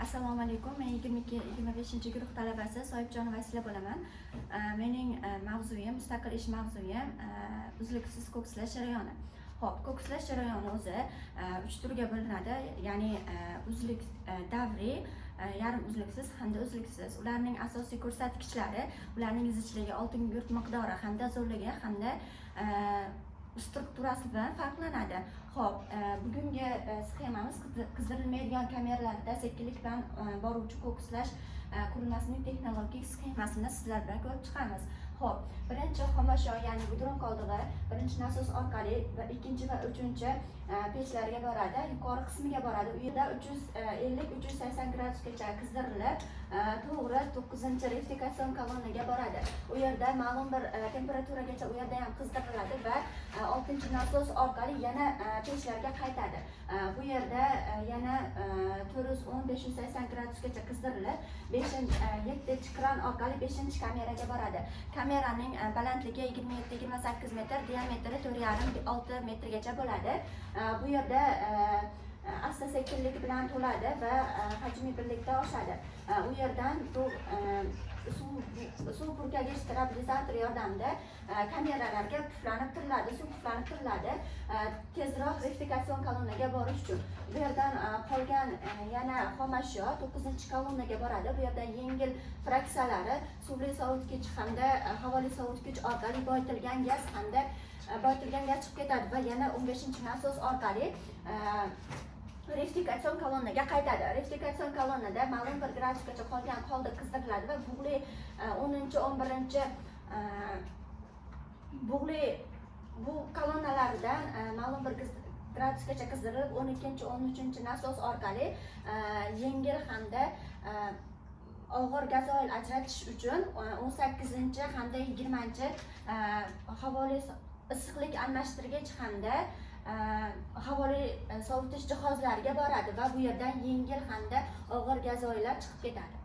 Assalomu alaykum. Men 22-25 guruh talabasi Soyibjon Vasila bo'laman. Mening mavzuyim, mustaqil ish mavzuyim uzluksiz ko'kslash jarayoni. Xo'p, ko'kslash jarayoni o'zi 3 turga bo'linadi. Ya'ni uzluk davriy, yarim uzluksiz hamda uzluksiz. Ularning asosiy ko'rsatkichlari, ularning zichligi, oltin gugurt miqdori hamda zo'rligi hamda strukturasi bilan farqlanadi. Xo'p, bugungi sxemamiz qizdirilmaydigan kameralarda sekinlik bilan boruvchi ko'kslash qurilmasining texnologik sxemasini sizlar bilan ko'rib chiqamiz. Xo'p, birinchi xomashyo, ya'ni gudron qoldig'i birinchi nasos orqali va ikkinchi va uchinchi pechlarga boradi, yuqori qismiga boradi. U yerda 350-380 gradusgacha qizdirilib, to'g'ri 9-refleksion kolonnaga boradi. U yerda ma'lum bir temperaturagacha u yerda ham qizdiriladi va 6-nasos orqali yana pechlarga qaytadi. Bu yerda yana 410-580 gradusgacha qizdirilib, 7 kran orqali 5-kameraga boradi. Kameraning balandligi 27-28 metr, diametri 4,5-6 metrgacha bo'ladi. Bu yerda asta sekinlik bilan to'ladi va hajmi birlikda oshadi. U yerdan suv purkagich stabilizator yordamida kameralarga puflanib turiladi, suv puflanib turiladi. Tezroq refleksion kolonnaga borish uchun. Bu yerdan qolgan yana xomashyo 9-kolonnaga boradi. Bu yerda yengil fraksiyalari suvli sovutgich hamda havoli sovutgich orqali boyitilgan gaz hamda chiqib ketadi va yana 15-nasos orqali refleksion kolonnaga qaytadi. Refleksion kolonnada ma'lum bir gradusgacha qolgan qoldiq qizdiriladi va bug'li 10-11 bug'li bu kolonnalaridan ma'lum bir gradusgacha qizdirilib 12-13 nasos orqali yengil hamda og'ir gazoil ajratish uchun 18 hamda 20 havoli issiqlik almashtirgich hamda havoli sovutish jihozlariga boradi va bu yerdan yengil hamda og'ir gazoillar chiqib ketadi.